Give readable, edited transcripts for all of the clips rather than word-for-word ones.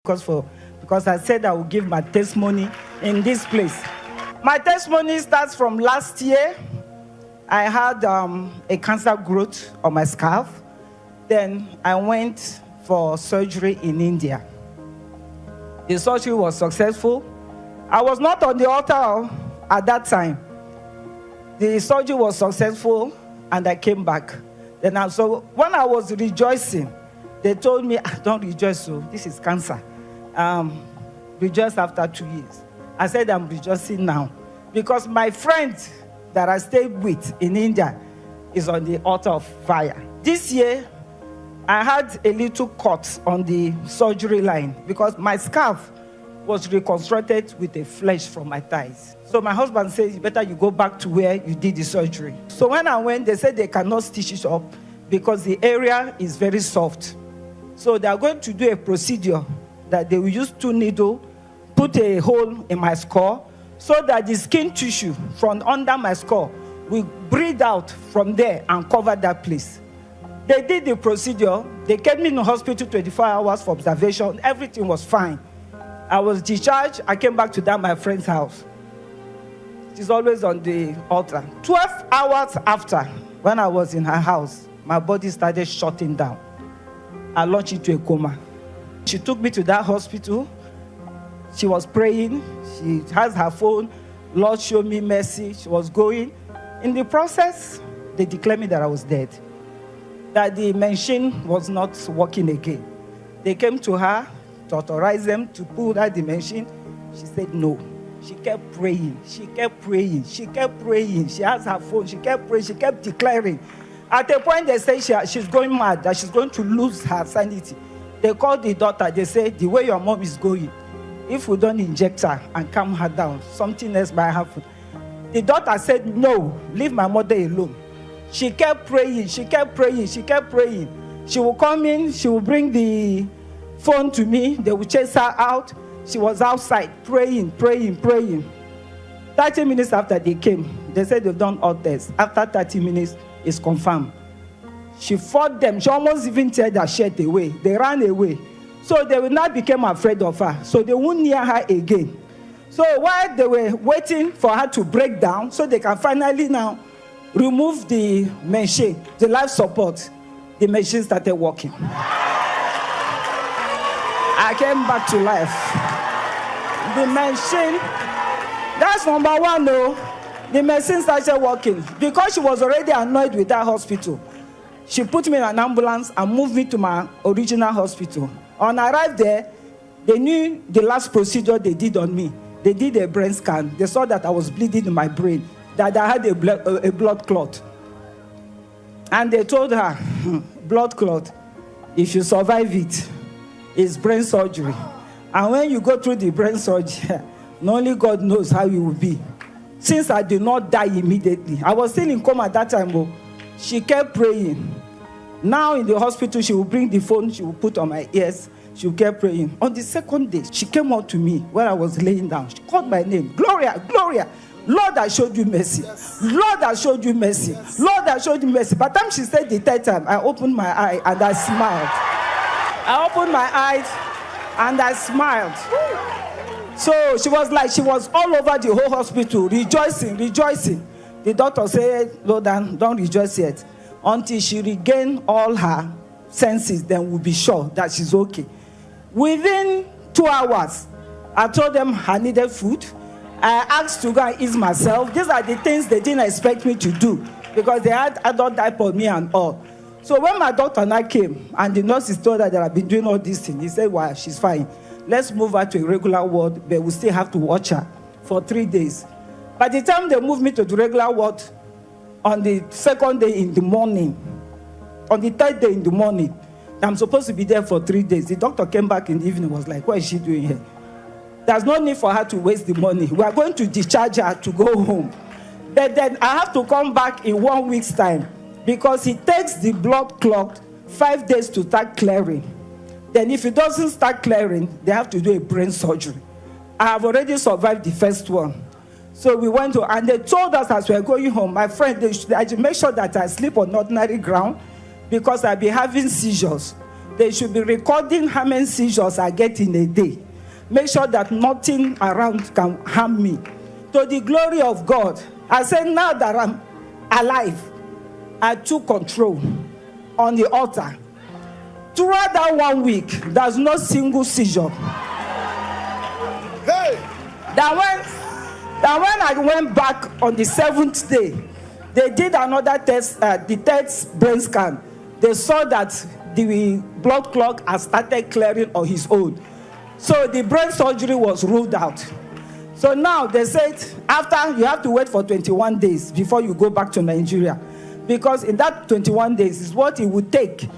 because I said I would give my testimony in this place. My testimony starts from last year. I had a cancer growth on my scalp. Then I went for surgery in India. The surgery was successful. I was not on the altar at that time. The surgery was successful, and I came back. So when I was rejoicing, they told me, don't rejoice, so this is cancer. Rejoice after 2 years. I said, I'm rejoicing now. Because my friend that I stayed with in India is on the altar of fire. This year, I had a little cut on the surgery line because my scalp was reconstructed with the flesh from my thighs. So my husband said, better you go back to where you did the surgery. So when I went, they said they cannot stitch it up because the area is very soft. So they are going to do a procedure that they will use 2 needles, put a hole in my skull, so that the skin tissue from under my skull will breathe out from there and cover that place. They did the procedure. They kept me in the hospital 24 hours for observation. Everything was fine. I was discharged. I came back to my friend's house. She's always on the altar. 12 hours after, when I was in her house, my body started shutting down. I launched into a coma. She took me to that hospital. She was praying. She has her phone. Lord, show me mercy. She was going. In the process, they declared me that I was dead, that the machine was not working again. They came to her to authorize them to pull out the machine. She said no. She kept praying. She kept praying. She kept praying. She has her phone. She kept praying. She kept declaring. At a point, they say she's going mad, that she's going to lose her sanity. They called the daughter. They said, the way your mom is going, if we don't inject her and calm her down, something else might happen. The daughter said, no, leave my mother alone. She kept praying. She kept praying. She kept praying. She will come in. She will bring the phone to me. They will chase her out. She was outside praying, praying, praying. 30 minutes after they came, they said they've done all tests. After 30 minutes, it's confirmed. She fought them. She almost even teared their shirt away. They ran away. So they will not become afraid of her. So they won't near her again. So while they were waiting for her to break down, so they can finally now remove the machine, the life support, the machine started working. I came back to life. The machine, that's number one, though. The machine started working. Because she was already annoyed with that hospital, she put me in an ambulance and moved me to my original hospital. When I arrived there, they knew the last procedure they did on me. They did a brain scan. They saw that I was bleeding in my brain, that I had a blood clot. And they told her, blood clot, if you survive it, it's brain surgery. And when you go through the brain surgery, only God knows how you will be. Since I did not die immediately, I was still in coma at that time, but she kept praying. Now in the hospital, she will bring the phone, she will put on my ears, she will keep praying. On the second day, she came out to me when I was laying down. She called my name, Gloria, Gloria. Lord, I showed you mercy. Yes. Lord, I showed you mercy. Yes. Lord, I showed you mercy. By the time she said the third time, I opened my eye and I smiled. I opened my eyes and I smiled. So she was all over the whole hospital, rejoicing, rejoicing. The doctor said, Lord, don't rejoice yet. Until she regained all her senses, then we'll be sure that she's okay. Within 2 hours, I told them I needed food. I asked to go and ease myself. These are the things they didn't expect me to do because they had adult diaper on me and all. So when my doctor and I came and the nurses told her that I've been doing all these things, he said, well, she's fine. Let's move her to a regular ward, but we still have to watch her for 3 days. By the time they moved me to the regular ward, on the second day in the morning, on the third day in the morning, I'm supposed to be there for 3 days. The doctor came back in the evening and was like, what is she doing here? There's no need for her to waste the money. We are going to discharge her to go home. But then I have to come back in 1 week's time because it takes the blood clot 5 days to start clearing. Then if it doesn't start clearing, they have to do a brain surgery. I have already survived the first one. So we went to, and they told us as we were going home, my friend, I should make sure that I sleep on ordinary ground because I'll be having seizures. they should be recording how many seizures I get in a day. Make sure that nothing around can harm me. To the glory of God, I said, now that I'm alive, I took control on the altar. Throughout that 1 week, there's no single seizure. Hey! That when I went back on the 7th day, they did another test, the third brain scan. They saw that the blood clot had started clearing on his own. So the brain surgery was ruled out. So now they said, after you have to wait for 21 days before you go back to Nigeria. Because in that 21 days is what it would take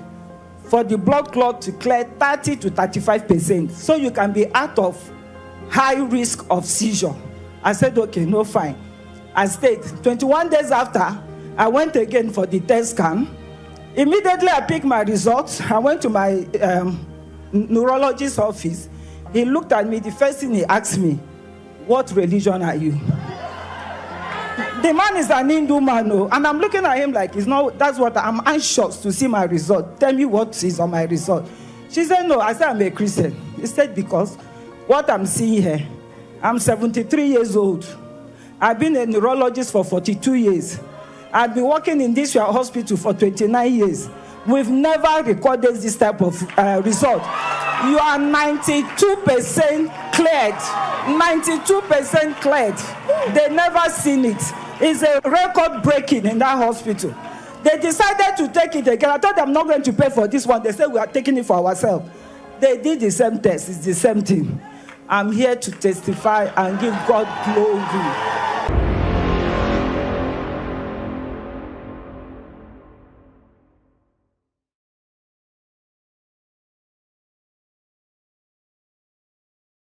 for the blood clot to clear 30 to 35%. So you can be out of high risk of seizure. I said, okay, no, fine. I stayed. 21 days after, I went again for the test scan. Immediately, I picked my results. I went to my neurologist's office. He looked at me. The first thing he asked me, what religion are you? The man is an Hindu man, and I'm looking at him like, it's not, that's what I'm anxious to see my result. Tell me what is on my result. She said, no. I said, I'm a Christian. He said, because what I'm seeing here, I'm 73 years old. I've been a neurologist for 42 years. I've been working in this hospital for 29 years. We've never recorded this type of result. You are 92% cleared. 92% cleared. They never seen it. It's a record breaking in that hospital. They decided to take it again. I thought I'm not going to pay for this one. They said we are taking it for ourselves. They did the same test. It's the same thing. I'm here to testify and give God glory.